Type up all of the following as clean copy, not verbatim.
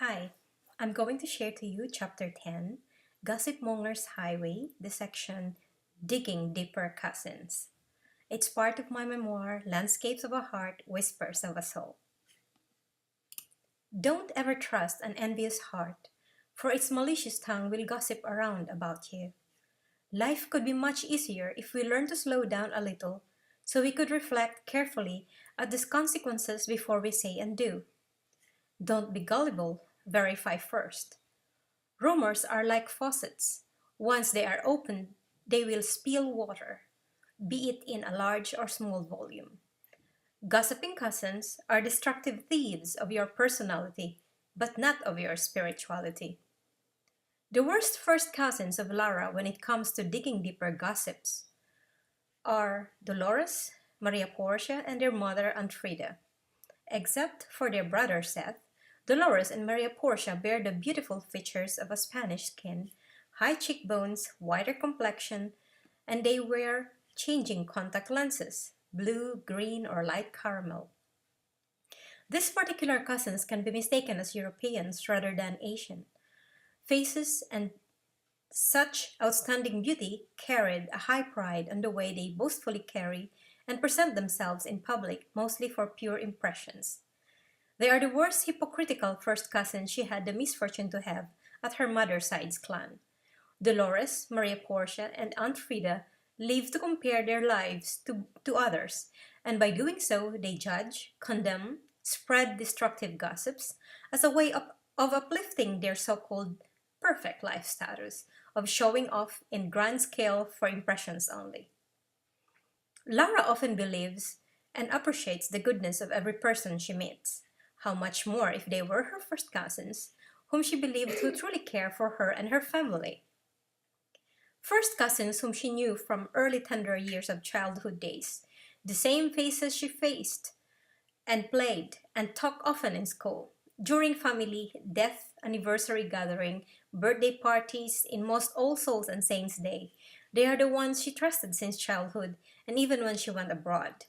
Hi, I'm going to share to you Chapter 10, Gossipmongers Highway, the section Digging Deeper Cousins. It's part of my memoir, Landscapes of a Heart, Whispers of a Soul. Don't ever trust an envious heart, for its malicious tongue will gossip around about you. Life could be much easier if we learn to slow down a little so we could reflect carefully at the consequences before we say and do. Don't be gullible, verify first. Rumors are like faucets. Once they are opened, they will spill water, be it in a large or small volume. Gossiping cousins are destructive thieves of your personality, but not of your spirituality. The worst first cousins of Lara when it comes to digging deeper gossips are Dolores, Maria Porcia, and their mother Antrida. Except for their brother Seth, Dolores and Maria Porcia bear the beautiful features of a Spanish skin, high cheekbones, whiter complexion, and they wear changing contact lenses, blue, green, or light caramel. These particular cousins can be mistaken as Europeans rather than Asian. Faces and such outstanding beauty carried a high pride on the way they boastfully carry and present themselves in public, mostly for pure impressions. They are the worst hypocritical first cousins she had the misfortune to have at her mother's side's clan. Dolores, Maria Porcia, and Aunt Frida live to compare their lives to others, and by doing so, they judge, condemn, spread destructive gossips as a way of uplifting their so-called perfect life status, of showing off in grand scale for impressions only. Lara often believes and appreciates the goodness of every person she meets. How much more if they were her first cousins, whom she believed to truly care for her and her family. First cousins whom she knew from early tender years of childhood days, the same faces she faced and played and talked often in school. During family, death, anniversary gathering, birthday parties, in most All Souls and Saints Day, they are the ones she trusted since childhood and even when she went abroad.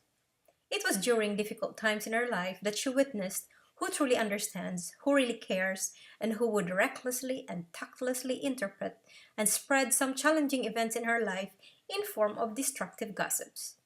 It was during difficult times in her life that she witnessed who truly understands, who really cares, and who would recklessly and tactlessly interpret and spread some challenging events in her life in form of destructive gossips.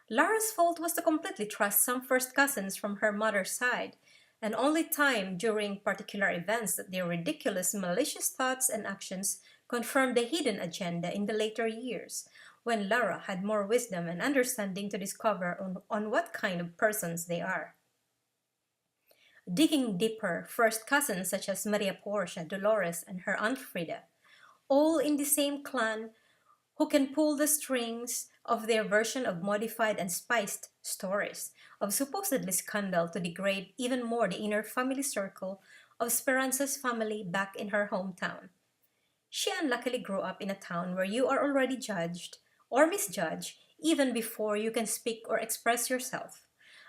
Lara's fault was to completely trust some first cousins from her mother's side, and only time during particular events that their ridiculous, malicious thoughts and actions confirmed the hidden agenda in the later years, when Lara had more wisdom and understanding to discover on what kind of persons they are. Digging deeper, first cousins such as Maria Porcia, Dolores, and her Aunt Frida, all in the same clan who can pull the strings of their version of modified and spiced stories of supposedly scandal to degrade even more the inner family circle of Speranza's family back in her hometown. She unluckily grew up in a town where you are already judged or misjudged even before you can speak or express yourself.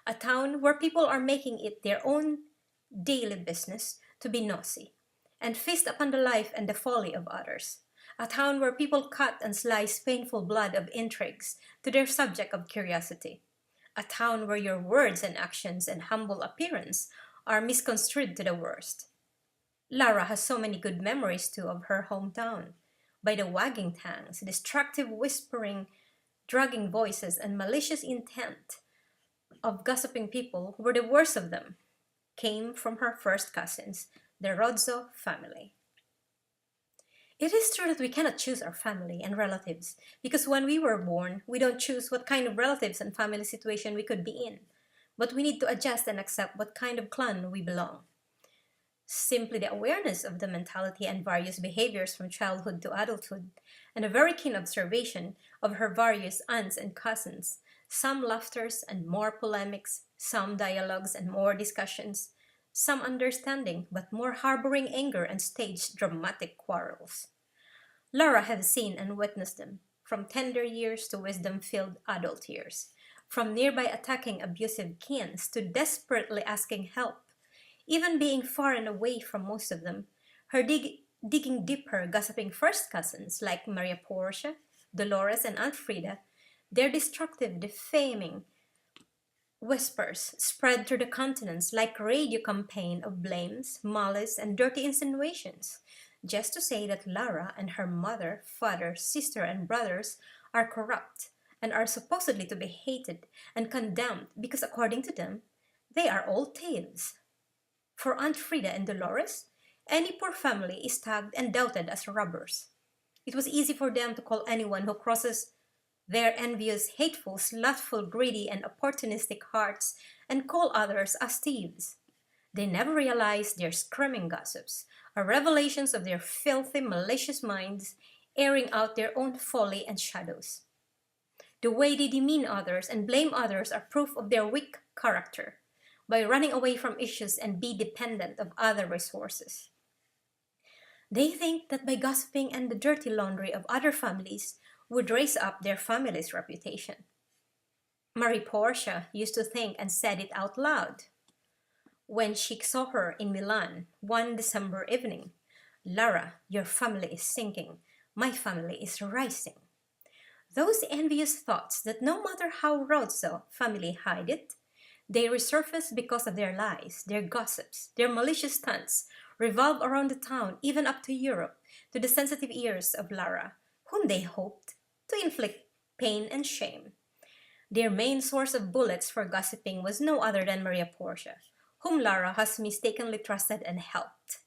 A town where people are making it their own daily business to be nosy and feast upon the life and the folly of others. A town where people cut and slice painful blood of intrigues to their subject of curiosity. A town where your words and actions and humble appearance are misconstrued to the worst. Lara has so many good memories too of her hometown. By the wagging tongues, destructive whispering, drugging voices, and malicious intent of gossiping people who were the worst of them came from her first cousins, the Rozzo family. It is true that we cannot choose our family and relatives because when we were born, we don't choose what kind of relatives and family situation we could be in, but we need to adjust and accept what kind of clan we belong. Simply the awareness of the mentality and various behaviors from childhood to adulthood, and a very keen observation of her various aunts and cousins, some laughters and more polemics, some dialogues and more discussions, some understanding but more harboring anger and staged dramatic quarrels. Lara has seen and witnessed them, from tender years to wisdom-filled adult years, from nearby attacking abusive kins to desperately asking help. Even being far and away from most of them, her digging deeper, gossiping first cousins like Maria Porcia, Dolores, and Aunt Frida, their destructive, defaming, Whispers spread through the continents like a radio campaign of blames, malice, and dirty insinuations, just to say that Lara and her mother, father, sister, and brothers are corrupt and are supposedly to be hated and condemned because, according to them, they are all thieves. For Aunt Frida and Dolores, any poor family is tagged and doubted as robbers. It was easy for them to call anyone who crosses their envious, hateful, slothful, greedy, and opportunistic hearts and call others as thieves. They never realized their screaming gossips are revelations of their filthy, malicious minds airing out their own folly and shadows. The way they demean others and blame others are proof of their weak character by running away from issues and be dependent of other resources. They think that by gossiping and the dirty laundry of other families would raise up their family's reputation. Marie Portia used to think and said it out loud when she saw her in Milan one December evening. Lara, your family is sinking. My family is rising. Those envious thoughts that no matter how Rozzo family hide it, they resurface because of their lies, their gossips, their malicious stunts revolve around the town, even up to Europe, to the sensitive ears of Lara, whom they hoped to inflict pain and shame. Their main source of bullets for gossiping was no other than Maria Portia, whom Lara has mistakenly trusted and helped.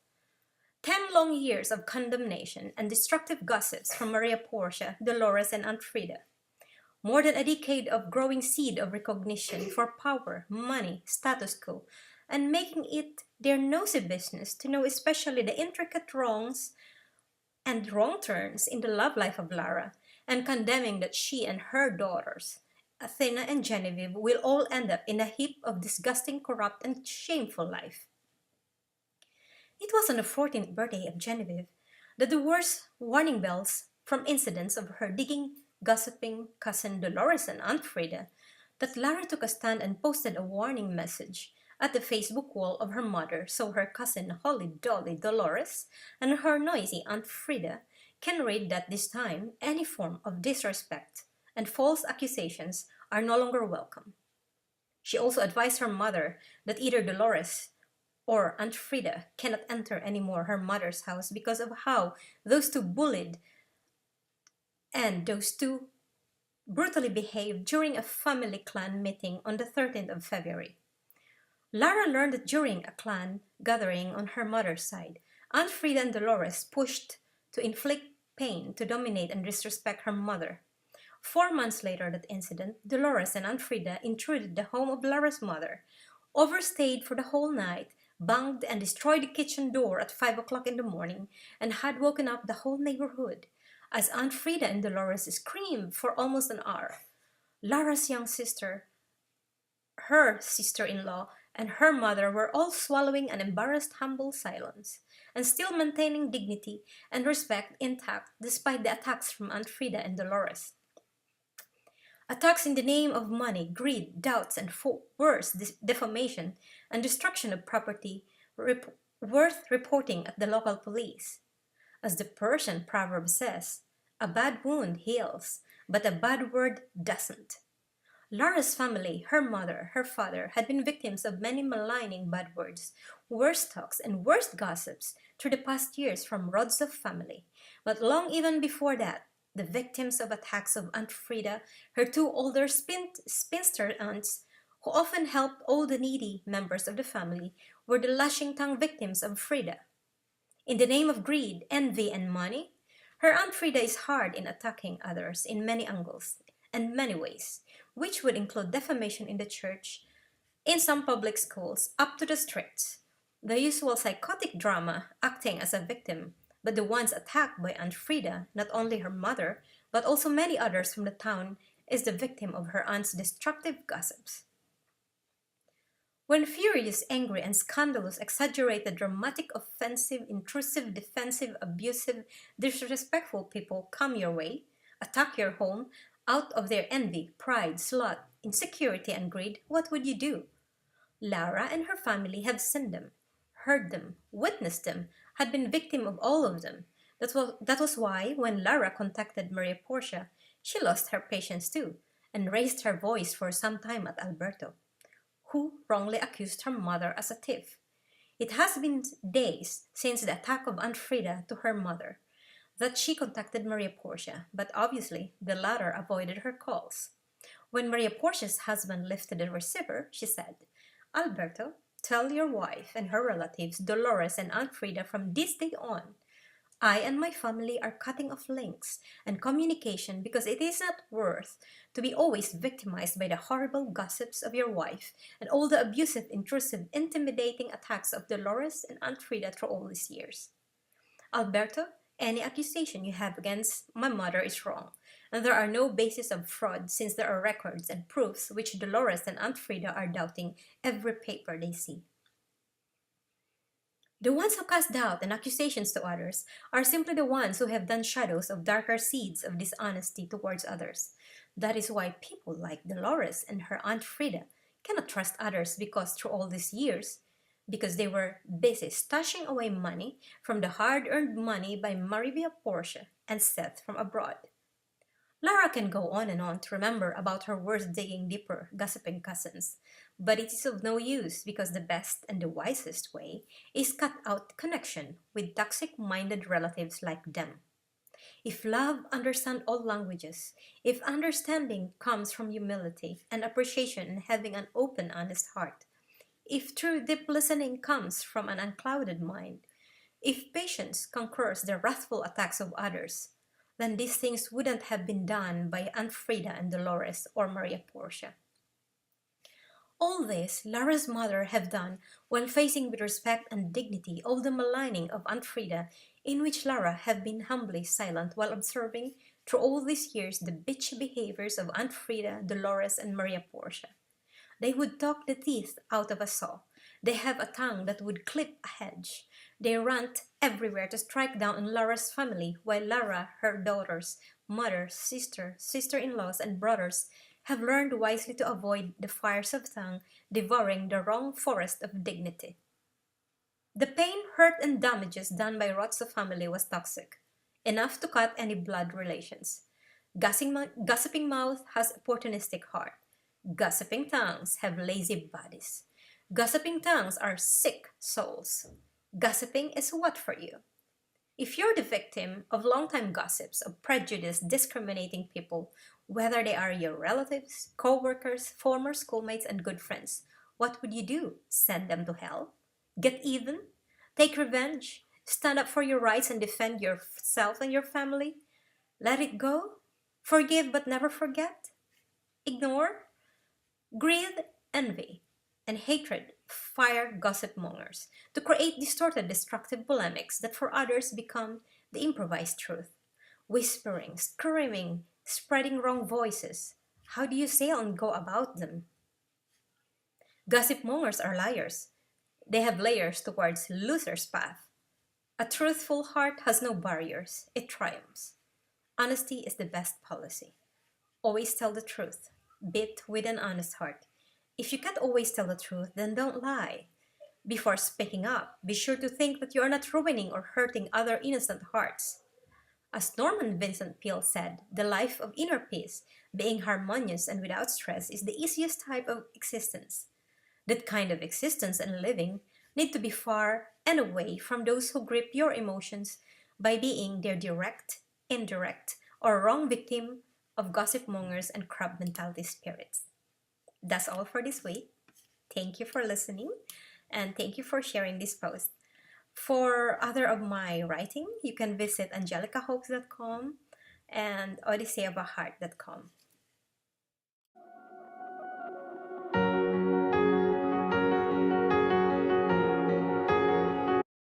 10 long years of condemnation and destructive gossips from Maria Portia, Dolores, and Aunt Frida. More than a decade of growing seed of recognition for power, money, status quo, and making it their nosy business to know especially the intricate wrongs and wrong turns in the love life of Lara, and condemning that she and her daughters, Athena and Genevieve, will all end up in a heap of disgusting, corrupt, and shameful life. It was on the 14th birthday of Genevieve that the worst warning bells from incidents of her digging, gossiping cousin Dolores and Aunt Frida that Lara took a stand and posted a warning message at the Facebook wall of her mother so her cousin Holly Dolly Dolores and her noisy Aunt Frida can read that this time any form of disrespect and false accusations are no longer welcome. She also advised her mother that either Dolores or Aunt Frida cannot enter anymore her mother's house because of how those two bullied and those two brutally behaved during a family clan meeting on the 13th of February. Lara learned that during a clan gathering on her mother's side, Aunt Frida and Dolores pushed to inflict pain, to dominate and disrespect her mother. 4 months later that incident, Dolores and Aunt Frida intruded the home of Lara's mother, overstayed for the whole night, banged and destroyed the kitchen door at 5 o'clock in the morning, and had woken up the whole neighborhood, as Aunt Frida and Dolores screamed for almost an hour. Lara's young sister, her sister-in-law, and her mother were all swallowing an embarrassed humble silence, and still maintaining dignity and respect intact despite the attacks from Aunt Frida and Dolores. Attacks in the name of money, greed, doubts, and worse, defamation and destruction of property worth reporting at the local police. As the Persian proverb says, a bad wound heals, but a bad word doesn't. Lara's family, her mother, her father, had been victims of many maligning bad words, worse talks, and worst gossips through the past years from Rod's family. But long even before that, the victims of attacks of Aunt Frida, her two older spinster aunts, who often helped all the needy members of the family, were the lashing-tongued victims of Frida. In the name of greed, envy, and money, her Aunt Frida is hard in attacking others in many angles and many ways, which would include defamation in the church, in some public schools, up to the streets. The usual psychotic drama acting as a victim, but the ones attacked by Aunt Frida, not only her mother, but also many others from the town, is the victim of her aunt's destructive gossips. When furious, angry, and scandalous, exaggerated, dramatic, offensive, intrusive, defensive, abusive, disrespectful people come your way, attack your home, out of their envy, pride, sloth, insecurity, and greed, what would you do? Lara and her family have seen them, heard them, witnessed them, had been victim of all of them. That was why, when Lara contacted Maria Portia, she lost her patience too, and raised her voice for some time at Alberto. who wrongly accused her mother as a thief. It has been days since the attack of Aunt Frida to her mother that she contacted Maria Portia, but obviously the latter avoided her calls. When Maria Portia's husband lifted the receiver, she said, "Alberto, tell your wife and her relatives, Dolores and Aunt Frida, from this day on, I and my family are cutting off links and communication because it is not worth to be always victimized by the horrible gossips of your wife and all the abusive, intrusive, intimidating attacks of Dolores and Aunt Frida through all these years. Alberto, any accusation you have against my mother is wrong, and there are no basis of fraud since there are records and proofs which Dolores and Aunt Frida are doubting every paper they see. The ones who cast doubt and accusations to others are simply the ones who have done shadows of darker seeds of dishonesty towards others. That is why people like Dolores and her Aunt Frida cannot trust others because they were busy stashing away money from the hard-earned money by Maria Portia and Seth from abroad. Lara can go on and on to remember about her worst digging deeper gossiping cousins, but it is of no use because the best and the wisest way is cut out connection with toxic-minded relatives like them. If love understands all languages, if understanding comes from humility and appreciation and having an open, honest heart, if true deep listening comes from an unclouded mind, if patience conquers the wrathful attacks of others, then these things wouldn't have been done by Aunt Frida and Dolores or Maria Portia. All this Lara's mother have done while facing with respect and dignity all the maligning of Aunt Frida, in which Lara have been humbly silent while observing through all these years the bitch behaviors of Aunt Frida, Dolores, and Maria Portia. They would talk the teeth out of a saw. They have a tongue that would clip a hedge. They rant everywhere to strike down on Lara's family, while Lara, her daughters, mother, sister, sister-in-laws, and brothers have learned wisely to avoid the fires of tongue devouring the wrong forest of dignity. The pain, hurt, and damages done by Rotso family was toxic, enough to cut any blood relations. Gossiping mouth has opportunistic heart. Gossiping tongues have lazy bodies. Gossiping tongues are sick souls. Gossiping is what for you? If you're the victim of long-time gossips of prejudiced, discriminating people, whether they are your relatives, co-workers, former schoolmates, and good friends, what would you do? Send them to hell? Get even? Take revenge? Stand up for your rights and defend yourself and your family? Let it go? Forgive but never forget? Ignore? Greed, envy, and hatred fire gossipmongers to create distorted, destructive polemics that for others become the improvised truth. Whispering, screaming, spreading wrong voices. How do you sail and go about them? Gossipmongers are liars. They have layers towards loser's path. A truthful heart has no barriers. It triumphs. Honesty is the best policy. Always tell the truth. Beat with an honest heart. If you can't always tell the truth, then don't lie. Before speaking up, be sure to think that you are not ruining or hurting other innocent hearts. As Norman Vincent Peale said, the life of inner peace, being harmonious and without stress, is the easiest type of existence. That kind of existence and living need to be far and away from those who grip your emotions by being their direct, indirect, or wrong victim of gossipmongers and crab mentality spirits. That's all for this week. Thank you for listening and thank you for sharing this post. For other of my writing, you can visit angelicahopes.com and odysseyofaheart.com.